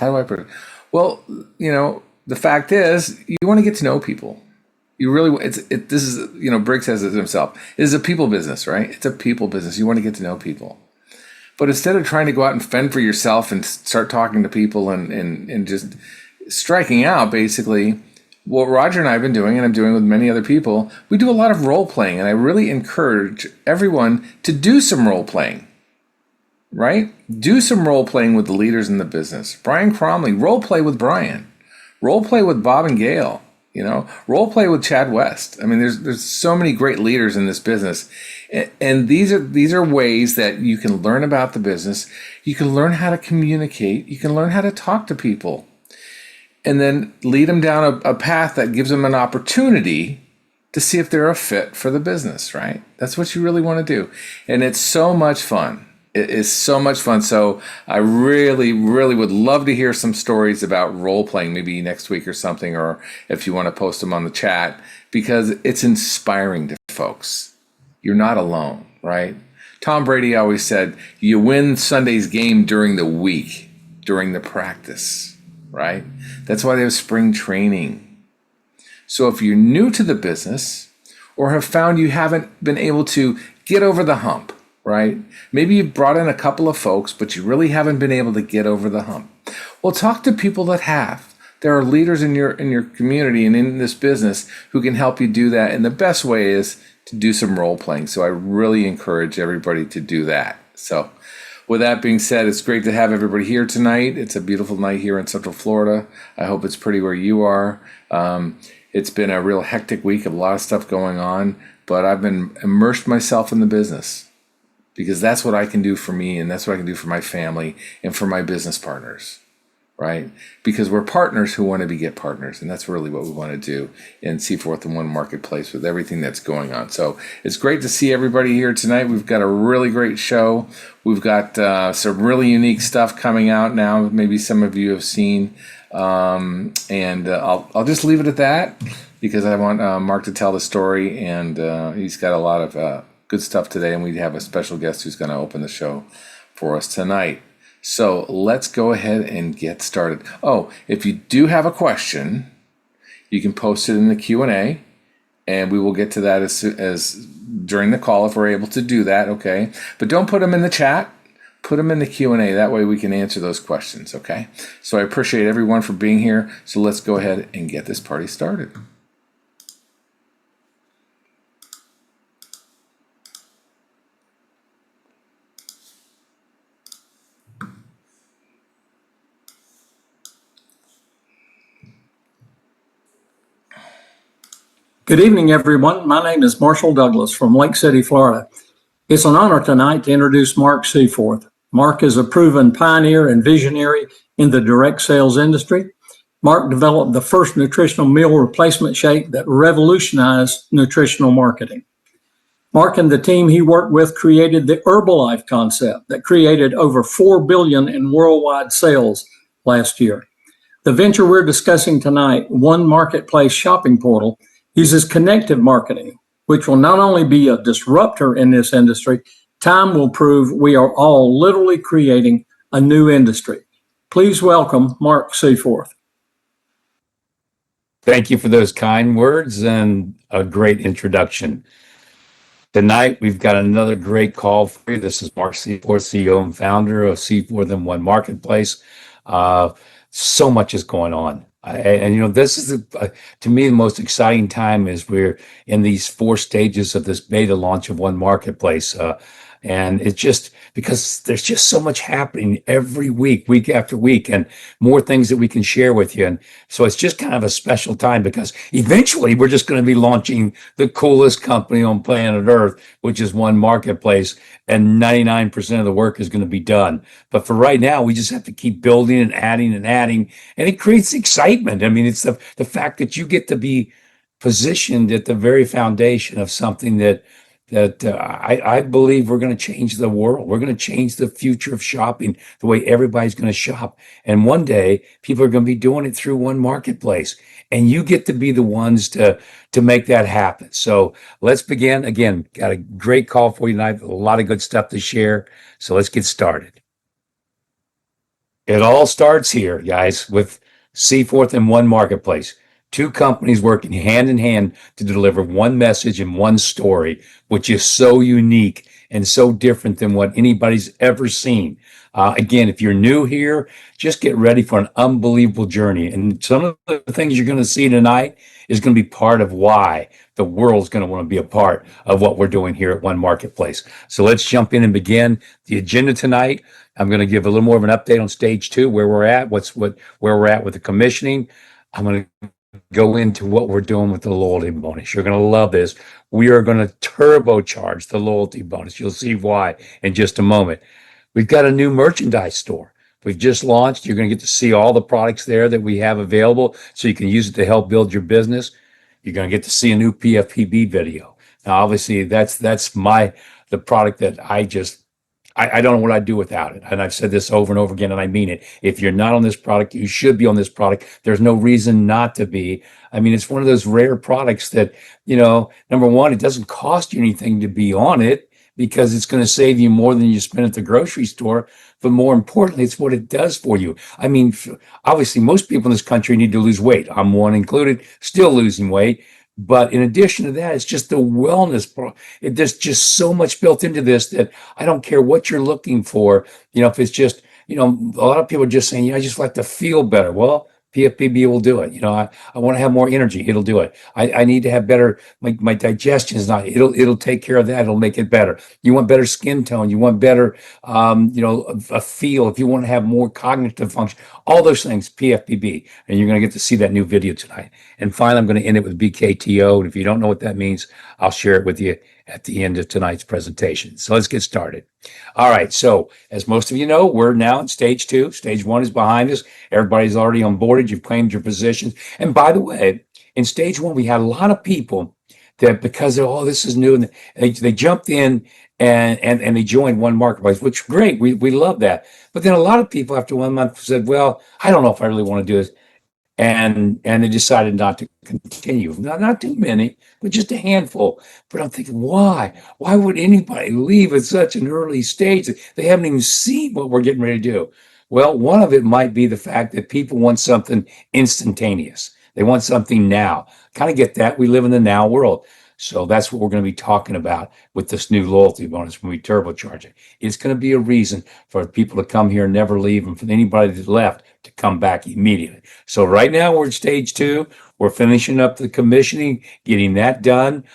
How do I put it? Well, the fact is, you want to get to know people. You really, this is, Briggs says it himself. It is a people business, right? It's a people business. You want to get to know people. But instead of trying to go out and fend for yourself and start talking to people and just striking out, basically, what Roger and I have been doing, and I'm doing with many other people, we do a lot of role playing. And I really encourage everyone to do some role playing, right? Do some role playing with the leaders in the business. Brian Cromley, role play with Brian. Role play with Bob and Gail. Role play with Chad West. I mean, there's so many great leaders in this business, and these are ways that you can learn about the business. You can learn how to communicate. You can learn how to talk to people, and then lead them down a path that gives them an opportunity to see if they're a fit for the business. Right? That's what you really want to do, and it's so much fun. It is so much fun. So I really, really would love to hear some stories about role playing, maybe next week or something, or if you want to post them on the chat, because it's inspiring to folks. You're not alone, right? Tom Brady always said, you win Sunday's game during the week, during the practice, right? That's why they have spring training. So if you're new to the business or have found you haven't been able to get over the hump, right? Maybe you've brought in a couple of folks, but you really haven't been able to get over the hump. Well, talk to people that have. There are leaders in your community and in this business who can help you do that. And the best way is to do some role playing. So I really encourage everybody to do that. So with that being said, it's great to have everybody here tonight. It's a beautiful night here in Central Florida. I hope it's pretty where you are. It's been a real hectic week, of a lot of stuff going on, but I've been immersed myself in the business, because that's what I can do for me, and that's what I can do for my family and for my business partners, right? Because we're partners who want to get partners, and that's really what we want to do in Seaforth and One Marketplace with everything that's going on. So it's great to see everybody here tonight. We've got a really great show. We've got some really unique stuff coming out now. Maybe some of you have seen, and I'll just leave it at that, because I want Mark to tell the story, and he's got a lot of good stuff today, and we have a special guest who's going to open the show for us tonight. So let's go ahead and get started. Oh, if you do have a question, you can post it in the Q&A, and we will get to that as during the call if we're able to do that, okay? But don't put them in the chat. Put them in the Q&A. That way we can answer those questions, okay? So I appreciate everyone for being here. So let's go ahead and get this party started. Good evening, everyone. My name is Marshall Douglas from Lake City, Florida. It's an honor tonight to introduce Mark Seaforth. Mark is a proven pioneer and visionary in the direct sales industry. Mark developed the first nutritional meal replacement shake that revolutionized nutritional marketing. Mark and the team he worked with created the Herbalife concept that created over $4 billion in worldwide sales last year. The venture we're discussing tonight, One Marketplace shopping portal, uses connective marketing, which will not only be a disruptor in this industry, time will prove we are all literally creating a new industry. Please welcome Mark Seaforth. Thank you for those kind words and a great introduction. Tonight, we've got another great call for you. This is Mark Seaforth, CEO and founder of Seaforth and One Marketplace. So much is going on. This is, to me, the most exciting time is we're in these 4 stages of this beta launch of One Marketplace. And it's just because there's just so much happening every week after week, and more things that we can share with you. And so it's just kind of a special time, because eventually we're just going to be launching the coolest company on planet Earth, which is One Marketplace, and 99% of the work is going to be done. But for right now, we just have to keep building and adding, and it creates excitement. I mean, it's the fact that you get to be positioned at the very foundation of something that I believe we're going to change the world. We're going to change the future of shopping, the way everybody's going to shop. And one day, people are going to be doing it through One Marketplace. And you get to be the ones to make that happen. So let's begin. Again, got a great call for you tonight. A lot of good stuff to share. So let's get started. It all starts here, guys, with Seaforth and One Marketplace. Two companies working hand in hand to deliver one message and one story, which is so unique and so different than what anybody's ever seen. Again, if you're new here, just get ready for an unbelievable journey. And some of the things you're going to see tonight is going to be part of why the world's going to want to be a part of what we're doing here at One Marketplace. So let's jump in and begin the agenda tonight. I'm going to give a little more of an update on stage 2, where we're at, where we're at with the commissioning. I'm going to go into what we're doing with the loyalty bonus. You're going to love this. We are going to turbocharge the loyalty bonus. You'll see why in just a moment. We've got a new merchandise store. We've just launched. You're going to get to see all the products there that we have available so you can use it to help build your business. You're going to get to see a new PFPB video. Now, obviously, that's the product that I don't know what I'd do without it. And I've said this over and over again, and I mean it. If you're not on this product, you should be on this product. There's no reason not to be. I mean, it's one of those rare products that, number one, it doesn't cost you anything to be on it because it's going to save you more than you spend at the grocery store. But more importantly, it's what it does for you. I mean, obviously, most people in this country need to lose weight. I'm one included, still losing weight. But in addition to that, it's just the wellness. There's just so much built into this that I don't care what you're looking for. If it's just, a lot of people are just saying, I just like to feel better. Well, PFPB will do it. I want to have more energy. It'll do it. I need to have better, my digestion is not, it'll take care of that. It'll make it better. You want better skin tone. You want better, a feel. If you want to have more cognitive function, all those things, PFPB. And you're going to get to see that new video tonight. And finally, I'm going to end it with BKTO. And if you don't know what that means, I'll share it with you at the end of tonight's presentation. So let's get started. All right. So as most of you know, we're now in stage 2. Stage 1 is behind us. Everybody's already on board. You've claimed your positions. And by the way, in stage 1, we had a lot of people that because this is new, and they jumped in and they joined One Marketplace, which is great. We love that. But then a lot of people after 1 month said, well, I don't know if I really want to do this. And they decided not to continue. Not too many, but just a handful. But I'm thinking, why? Why would anybody leave at such an early stage? They haven't even seen what we're getting ready to do. Well, one of it might be the fact that people want something instantaneous. They want something now. Kind of get that. We live in the now world. So that's what we're going to be talking about with this new loyalty bonus when we turbocharge it. It's going to be a reason for people to come here and never leave, and for anybody that left to come back immediately. So right now we're at stage 2. We're finishing up the commissioning, getting that done.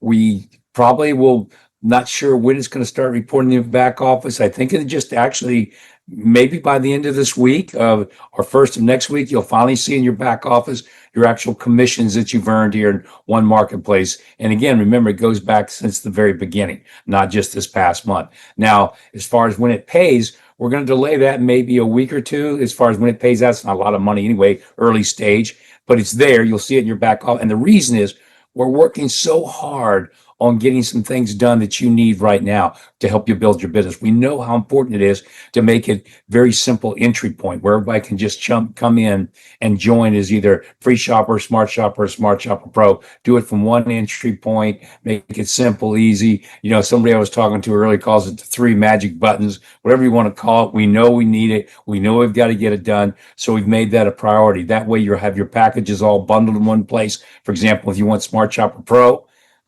We probably will, not sure when it's going to start reporting in the back office. I think it just actually maybe by the end of this week or first of next week, you'll finally see in your back office your actual commissions that you've earned here in One Marketplace. And again, remember, it goes back since the very beginning, not just this past month. Now, as far as when it pays, we're going to delay that maybe a week or two. As far as when it pays out, it's not a lot of money anyway, early stage, but it's there. You'll see it in your back office. And the reason is we're working so hard on getting some things done that you need right now to help you build your business. We know how important it is to make it very simple entry point where everybody can just come in and join as either free shopper, smart shopper, or smart shopper pro. Do it from one entry point, make it simple, easy. Somebody I was talking to earlier calls it the 3 magic buttons, whatever you want to call it. We know we need it. We know we've got to get it done. So we've made that a priority. That way you have your packages all bundled in one place. For example, if you want Smart Shopper Pro,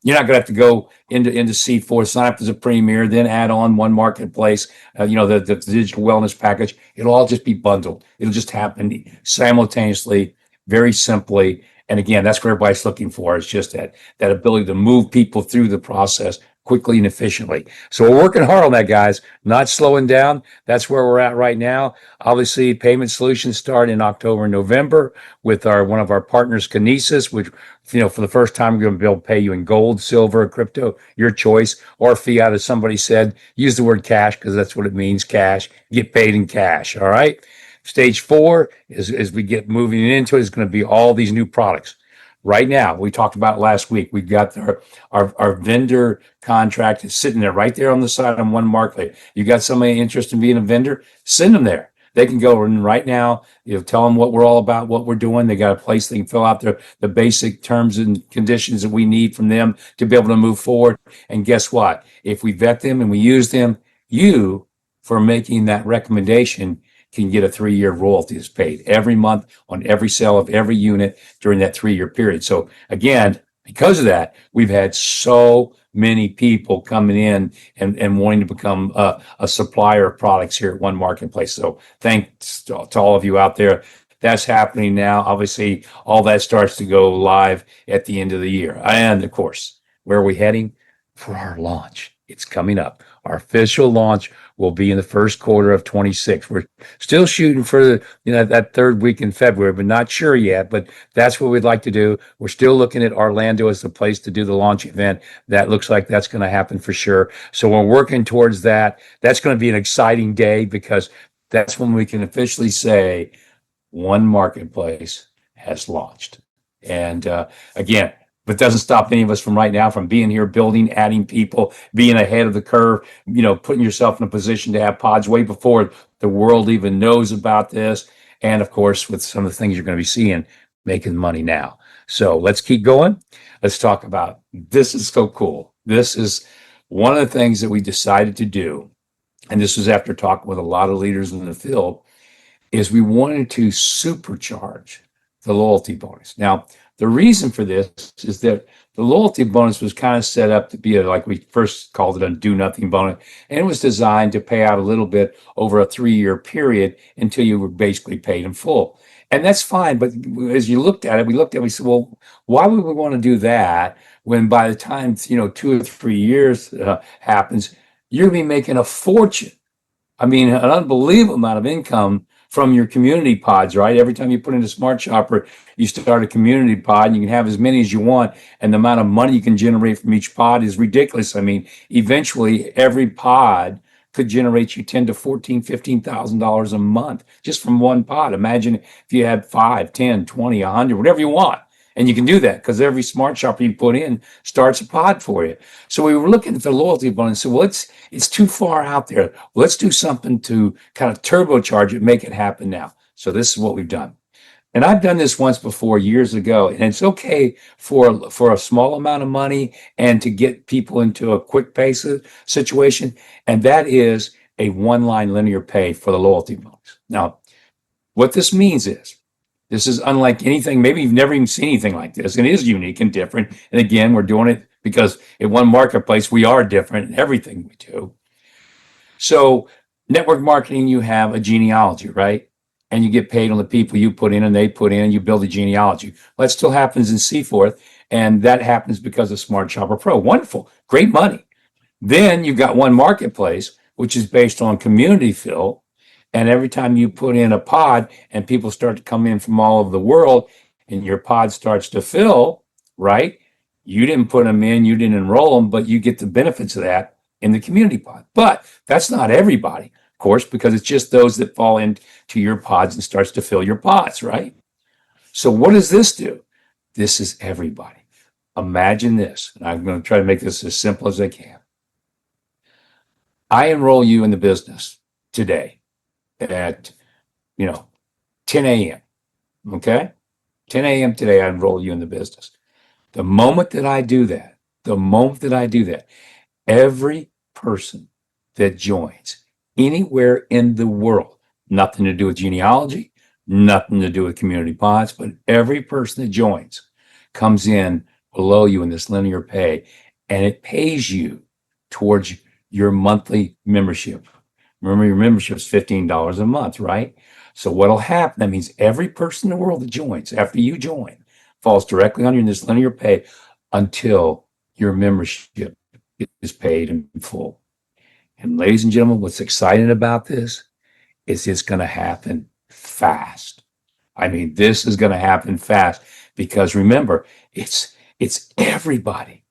you're not going to have to go into C4, sign up as a premier, then add on One Marketplace, the digital wellness package. It'll all just be bundled. It'll just happen simultaneously, very simply. And again, that's what everybody's looking for. It's just that ability to move people through the process quickly and efficiently. So we're working hard on that, guys, not slowing down. That's where we're at right now. Obviously, payment solutions start in October and November with one of our partners, Kinesis, which, for the first time, we're going to be able to pay you in gold, silver, crypto, your choice, or fiat, as somebody said. Use the word cash because that's what it means, cash. Get paid in cash, all right? Stage 4 is, as we get moving into it, is going to be all these new products. Right now, we talked about last week, we've got our vendor contract is sitting there right there on the side on One Market. You got somebody interested in being a vendor, send them there. They can go in right now, tell them what we're all about, what we're doing. They got a place they can fill out the basic terms and conditions that we need from them to be able to move forward. And guess what? If we vet them and we use them, you, for making that recommendation, can get a 3-year royalty that's paid every month on every sale of every unit during that 3-year period. So again, because of that, we've had so many people coming in and wanting to become a supplier of products here at One Marketplace. So thanks to all of you out there. That's happening now. Obviously, all that starts to go live at the end of the year. And of course, where are we heading? For our launch. It's coming up. Our official launch will be in the first quarter of 26. We're still shooting for that third week in February, but not sure yet. But that's what we'd like to do. We're still looking at Orlando as the place to do the launch event. That looks like that's going to happen for sure. So we're working towards that. That's going to be an exciting day because that's when we can officially say One Marketplace has launched. And again, but it doesn't stop any of us from right now from being here, building, adding people, being ahead of the curve, putting yourself in a position to have pods way before the world even knows about this. And of course, with some of the things you're going to be seeing, making money now. So let's keep going. Let's talk about this. Is so cool. This is one of the things that we decided to do. And this was after talking with a lot of leaders in the field, is we wanted to supercharge the loyalty bonus. Now, the reason for this is that the loyalty bonus was kind of set up to be like we first called it, a do nothing bonus. And it was designed to pay out a little bit over a 3-year period until you were basically paid in full. And that's fine. But as you looked at it, we said, well, why would we want to do that when by the time, 2 or 3 years happens, you're going to be making a fortune. I mean, an unbelievable amount of income from your community pods, right? Every time you put in a Smart Shopper, you start a community pod and you can have as many as you want. And the amount of money you can generate from each pod is ridiculous. I mean, eventually every pod could generate you $10,000 to $14,000, $15,000 a month just from one pod. Imagine if you had 5, 10, 20, 100, whatever you want. And you can do that because every Smart Shopper you put in starts a pod for you. So we were looking at the loyalty bonus and said, well, it's too far out there. Let's do something to kind of turbocharge it, make it happen now. So this is what we've done. And I've done this once before years ago, and it's okay for a small amount of money and to get people into a quick pay situation. And that is a one-line linear pay for the loyalty bonus. Now, what this means is, this is unlike anything. Maybe you've never even seen anything like this. And it is unique and different. And again, we're doing it because at One Marketplace, we are different in everything we do. So network marketing, you have a genealogy, right? And you get paid on the people you put in and they put in, and you build a genealogy. Well, that still happens in Seaforth. And that happens because of Smart Shopper Pro. Wonderful. Great money. Then you've got One Marketplace, which is based on community fill. And every time you put in a pod and people start to come in from all over the world and your pod starts to fill, right? You didn't put them in, you didn't enroll them, but you get the benefits of that in the community pod. But that's not everybody, of course, because it's just those that fall into your pods and starts to fill your pods, right? So what does this do? This is everybody. Imagine this, and I'm going to try to make this as simple as I can. I enroll you in the business today at 10 a.m. Okay? 10 a.m. today, I enroll you in the business. The moment that I do that, every person that joins anywhere in the world, nothing to do with genealogy, nothing to do with community pods, but every person that joins comes in below you in this linear pay, and it pays you towards your monthly membership. Remember, your membership is $15 a month, right? So what'll happen, that means every person in the world that joins, after you join, falls directly under this linear pay until your membership is paid in full. And ladies and gentlemen, what's exciting about this is it's going to happen fast. I mean, this is going to happen fast because remember, it's everybody.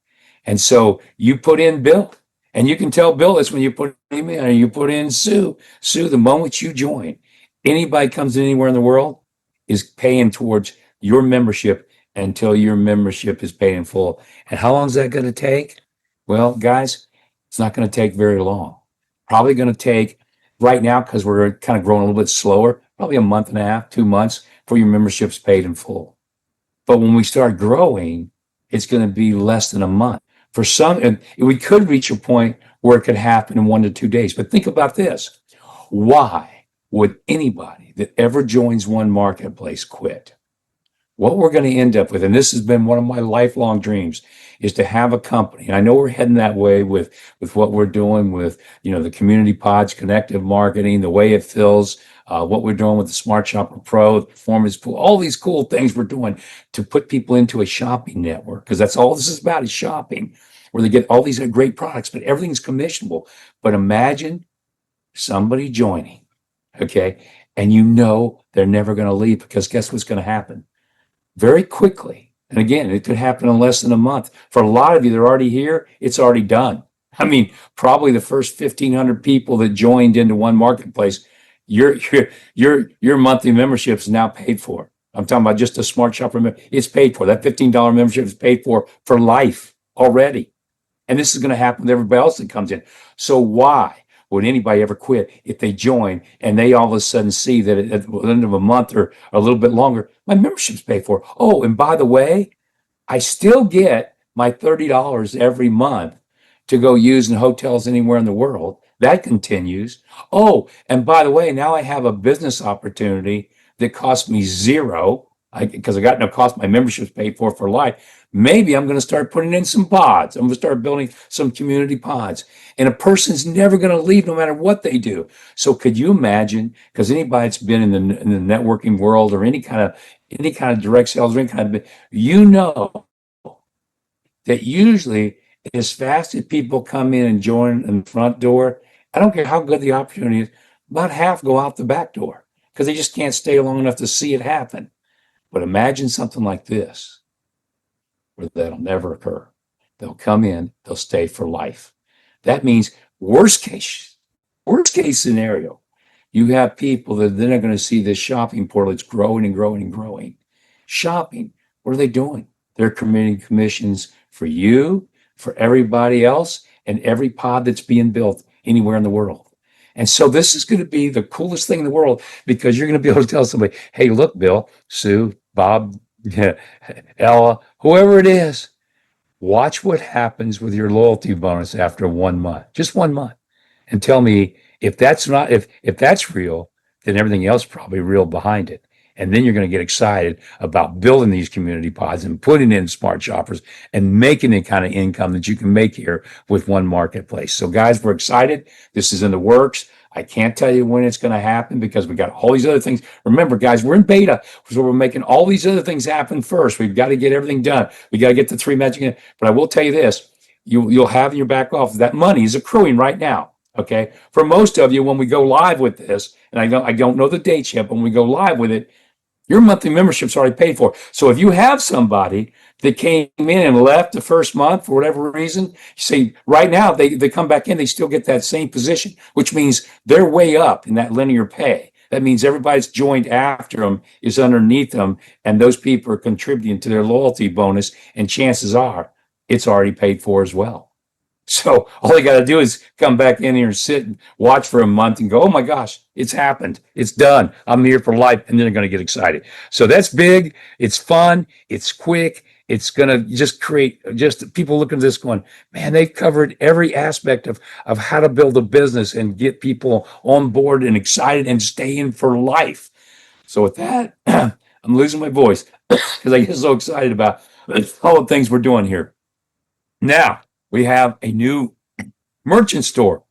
And so you put in Bill. And you can tell Bill this when you put him in, or you put in Sue. Sue, the moment you join, anybody comes in anywhere in the world is paying towards your membership until your membership is paid in full. And how long is that going to take? Well, guys, it's not going to take very long. Probably going to take right now, because we're kind of growing a little bit slower, probably a month and a half, 2 months for your membership's paid in full. But when we start growing, it's going to be less than a month. For some, and we could reach a point where it could happen in 1 to 2 days. But think about this. Why would anybody that ever joins one marketplace quit? What we're going to end up with, and this has been one of my lifelong dreams, is to have a company. And I know we're heading that way with what we're doing with, the community pods, connective marketing, the way it feels, what we're doing with the Smart Shopper Pro, the performance pool, all these cool things we're doing to put people into a shopping network, because that's all this is about, is shopping, where they get all these great products, but everything's commissionable. But imagine somebody joining, okay, and they're never going to leave, because guess what's going to happen? Very quickly. And again, it could happen in less than a month. For a lot of you that are already here, it's already done. I mean, probably the first 1,500 people that joined into one marketplace, your monthly membership is now paid for. I'm talking about just a Smart Shopper. It's paid for. That $15 membership is paid for life already. And this is going to happen with everybody else that comes in. So why would anybody ever quit if they join and they all of a sudden see that at the end of a month or a little bit longer, my membership's paid for? Oh, and by the way, I still get my $30 every month to go use in hotels anywhere in the world. That continues. Oh, and by the way, now I have a business opportunity that costs me zero, because I got no cost. My membership's paid for life. Maybe I'm going to start putting in some pods. I'm going to start building some community pods. And a person's never going to leave no matter what they do. So could you imagine, because anybody that's been in the networking world or any kind of direct sales or any kind of, that usually as fast as people come in and join in the front door, I don't care how good the opportunity is, about half go out the back door because they just can't stay long enough to see it happen. But imagine something like this, where that'll never occur. They'll come in, they'll stay for life. That means worst case scenario, you have people that then are going to see this shopping portal. It's growing and growing and growing. Shopping, what are they doing? They're committing commissions for you, for everybody else, and every pod that's being built anywhere in the world. And so this is going to be the coolest thing in the world, because you're going to be able to tell somebody, hey, look, Bill, Sue, Bob, Ella, whoever it is, watch what happens with your loyalty bonus after 1 month, just 1 month, and tell me if that's real, then everything else probably real behind it. And then you're going to get excited about building these community pods and putting in smart shoppers and making the kind of income that you can make here with one marketplace. So guys, we're excited. This is in the works. I can't tell you when it's going to happen because we got all these other things. Remember, guys, we're in beta, so we're making all these other things happen first. We've got to get everything done. We got to get the 3 magic in. But I will tell you this: you'll have in your back office that money is accruing right now. Okay, for most of you, when we go live with this, and I don't know the dates yet, but when we go live with it, your monthly membership's already paid for. So if you have somebody that came in and left the first month for whatever reason, you see, right now they come back in, they still get that same position, which means they're way up in that linear pay. That means everybody that's joined after them is underneath them, and those people are contributing to their loyalty bonus, and chances are it's already paid for as well. So all they got to do is come back in here and sit and watch for a month and go, oh my gosh, it's happened. It's done. I'm here for life. And then they're going to get excited. So that's big. It's fun. It's quick. It's going to just create just people looking at this going, man, they've covered every aspect of how to build a business and get people on board and excited and stay in for life. So with that, I'm losing my voice because I get so excited about all the things we're doing here. Now, we have a new merchant store.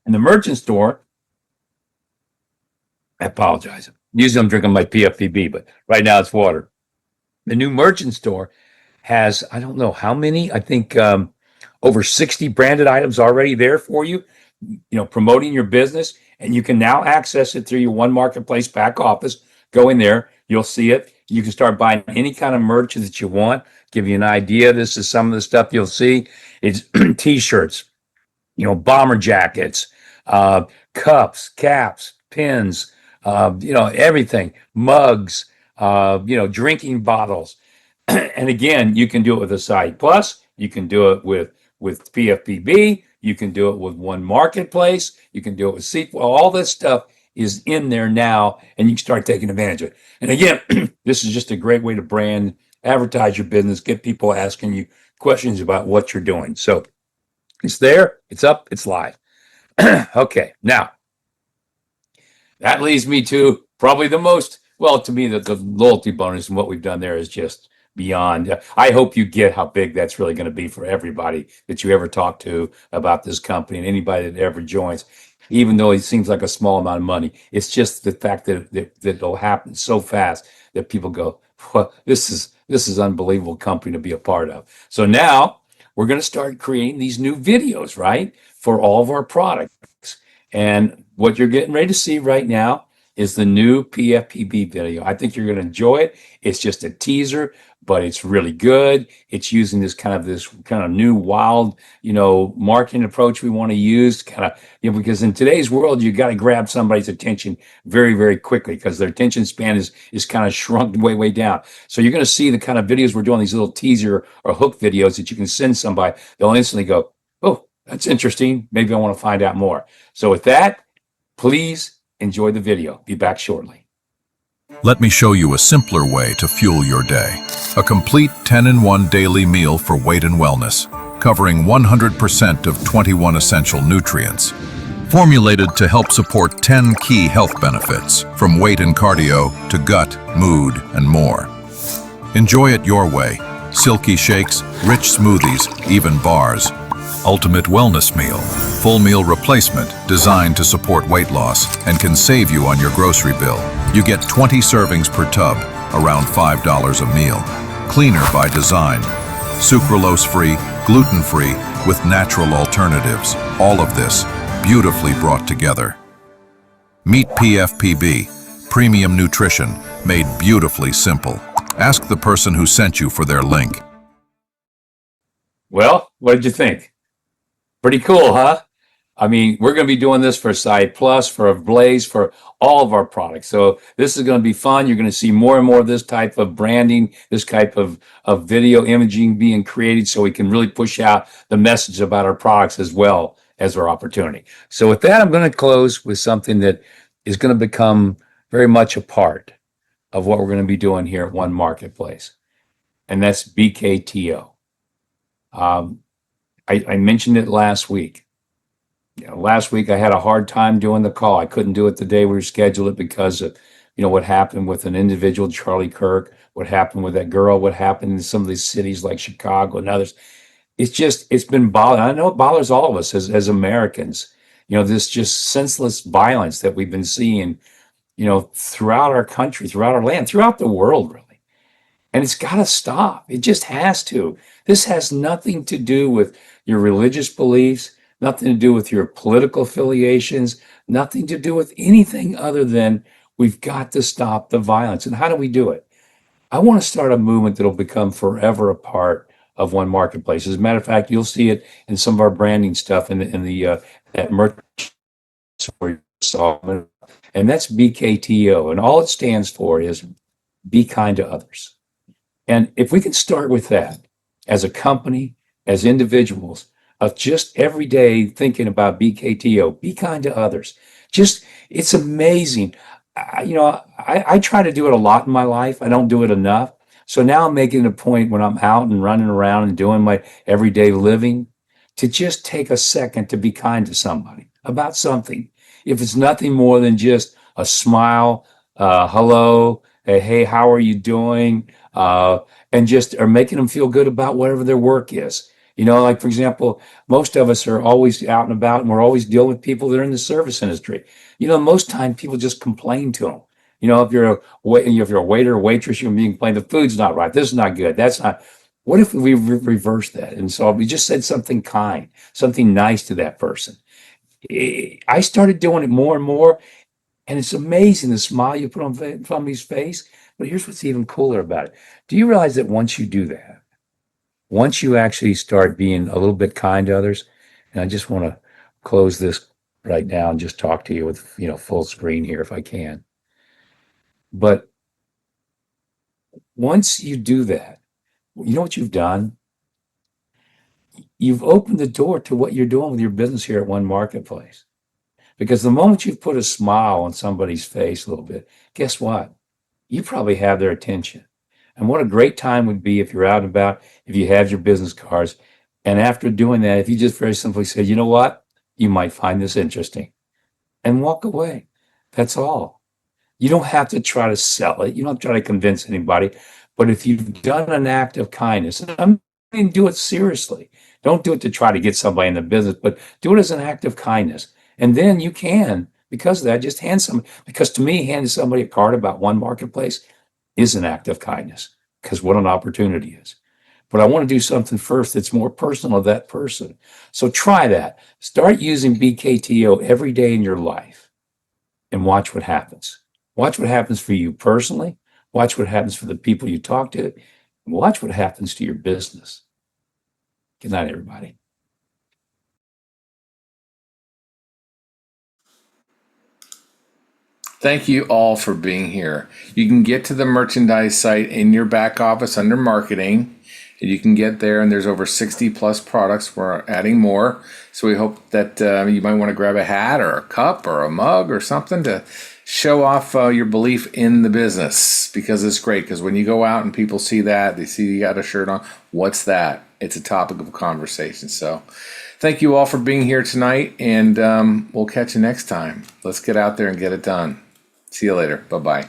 And the merchant store, I apologize. Usually I'm drinking my PFPB, but right now it's water. The new merchant store has, I don't know how many, I think over 60 branded items already there for you, promoting your business. And you can now access it through your One Marketplace back office. Go in there, you'll see it. You can start buying any kind of merch that you want. Give you an idea. This is some of the stuff you'll see. It's t-shirts, bomber jackets, cups, caps, pins, everything, mugs, drinking bottles. And again, you can do it with a side plus. You can do it with PFPB. You can do it with One Marketplace. You can do it with C. All this stuff is in there now, and you can start taking advantage of it. And again, this is just a great way to brand, advertise your business, get people asking you questions about what you're doing. So it's there, it's up, it's live. Okay, now That leads me to probably the most, well, to me, the loyalty bonus and what we've done there is just beyond. I hope you get how big that's really going to be for everybody that you ever talk to about this company and anybody that ever joins. Even though it seems like a small amount of money, it's just the fact that it'll happen so fast that people go, well, this is unbelievable company to be a part of. So now we're going to start creating these new videos, right, for all of our products. And what you're getting ready to see right now is the new PFPB video. I think you're going to enjoy it. It's just a teaser, but it's really good. It's using this kind of new wild, marketing approach we want to use, because in today's world, you got to grab somebody's attention very, very quickly because their attention span is kind of shrunk way, way down. So you're going to see the kind of videos we're doing, these little teaser or hook videos that you can send somebody. They'll instantly go, oh, that's interesting. Maybe I want to find out more. So with that, please enjoy the video. Be back shortly. Let me show you a simpler way to fuel your day. A complete 10-in-1 daily meal for weight and wellness, covering 100% of 21 essential nutrients. Formulated to help support 10 key health benefits, from weight and cardio to gut, mood, and more. Enjoy it your way. Silky shakes, rich smoothies, even bars. Ultimate wellness meal, full meal replacement designed to support weight loss and can save you on your grocery bill. You get 20 servings per tub, around $5 a meal. Cleaner by design. Sucralose-free, gluten-free, with natural alternatives. All of this beautifully brought together. Meet PFPB, premium nutrition, made beautifully simple. Ask the person who sent you for their link. Well, what did you think? Pretty cool, huh? I mean, we're going to be doing this for Side Plus, for Blaze, for all of our products. So this is going to be fun. You're going to see more and more of this type of branding, this type of video imaging being created so we can really push out the message about our products as well as our opportunity. So with that, I'm going to close with something that is going to become very much a part of what we're going to be doing here at One Marketplace, and that's BKTO. I mentioned it last week. Last week I had a hard time doing the call. I couldn't do it the day we scheduled it because of, what happened with an individual, Charlie Kirk, what happened with that girl, what happened in some of these cities like Chicago and others. It's been bothering. I know it bothers all of us as Americans. This just senseless violence that we've been seeing, throughout our country, throughout our land, throughout the world, really. And it's got to stop. It just has to. This has nothing to do with your religious beliefs, nothing to do with your political affiliations, nothing to do with anything other than we've got to stop the violence. And how do we do it? I want to start a movement that'll become forever a part of One Marketplace. As a matter of fact, you'll see it in some of our branding stuff in the that merch we saw, and that's BKTO. And all it stands for is be kind to others. And if we can start with that as a company, as individuals, of just every day thinking about BKTO, be kind to others. It's amazing. I try to do it a lot in my life. I don't do it enough. So now I'm making it a point when I'm out and running around and doing my everyday living to just take a second to be kind to somebody about something. If it's nothing more than just a smile, hello, hey, how are you doing? And just are making them feel good about whatever their work is. Like, for example, most of us are always out and about and we're always dealing with people that are in the service industry. Most time people just complain to them. If you're a waiter or waitress, you're being complained, the food's not right. This is not good. That's not. What if we reverse that? And so we just said something kind, something nice to that person. I started doing it more and more. And it's amazing the smile you put on somebody's face. But here's what's even cooler about it. Do you realize that once you do that, once you actually start being a little bit kind to others, and I just want to close this right now and just talk to you with, full screen here if I can. But once you do that, you know what you've done? You've opened the door to what you're doing with your business here at One Marketplace. Because the moment you've put a smile on somebody's face a little bit, guess what? You probably have their attention. And what a great time would be if you're out and about, if you have your business cards. And after doing that, if you just very simply say, you know what? You might find this interesting and walk away. That's all. You don't have to try to sell it. You don't have to try to convince anybody. But if you've done an act of kindness, and I mean, do it seriously. Don't do it to try to get somebody in the business, but do it as an act of kindness. And then you can, because of that, just because to me, handing somebody a card about One Marketplace is an act of kindness, because what an opportunity is. But I want to do something first that's more personal to that person. So try that. Start using BKTO every day in your life and watch what happens. Watch what happens for you personally. Watch what happens for the people you talk to. And watch what happens to your business. Good night, everybody. Thank you all for being here. You can get to the merchandise site in your back office under marketing. And you can get there, and there's over 60 plus products. We're adding more. So we hope that you might want to grab a hat or a cup or a mug or something to show off your belief in the business, because it's great. Because when you go out and people see that, they see you got a shirt on, what's that? It's a topic of conversation. So thank you all for being here tonight, and we'll catch you next time. Let's get out there and get it done. See you later. Bye-bye.